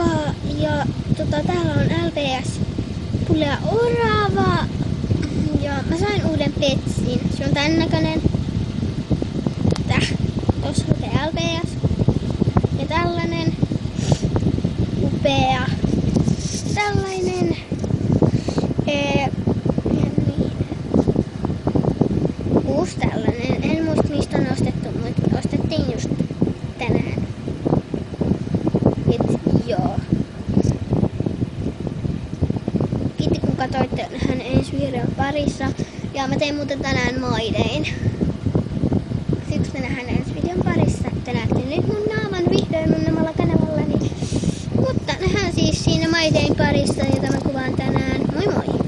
Moikka! Ja täällä on LPS Pulea Orava. Ja mä sain uuden petsin. Se on tän näkönen. Tossa lukee LPS. Ja tällainen upea. Tällainen. Uusi tällainen. En muista mistä on ostettu, mutta ostettiin just tänään. Joo. Kiitti kun katsoitte hän ensi videon parissa. Ja mä tein muuten tänään My Dayn. Siksi te nähdään ensi videon parissa. Te näette nyt mun naaman vihdoin mun omalla kanavallani. Mutta nähdään siis siinä My Dayn parissa, jota mä kuvaan tänään. Moi moi!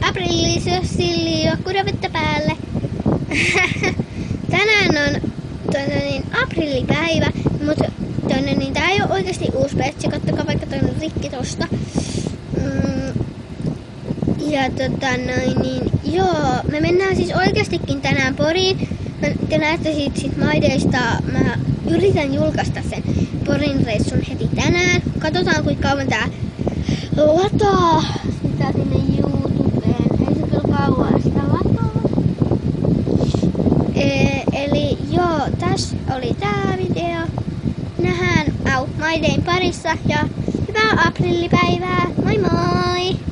Aprillisilli juokkuda vettä päälle. Tänään on aprillipäivä, mutta tää ei oo oikeesti uusi petsi, kattokaa vaikka toi on rikki tosta. Ja joo, me mennään siis oikeastikin tänään Poriin. Te näette sit My Daysta, mä yritän julkaista sen Porin reissun heti tänään. Katsotaan kuinka kauan tää lataa sitä sinne YouTubeen. Ei se kyllä kauan sitä lataa. Eli joo, tässä oli tää video. Nähdään My Dayn parissa ja hyvää aprillipäivää. Moi moi!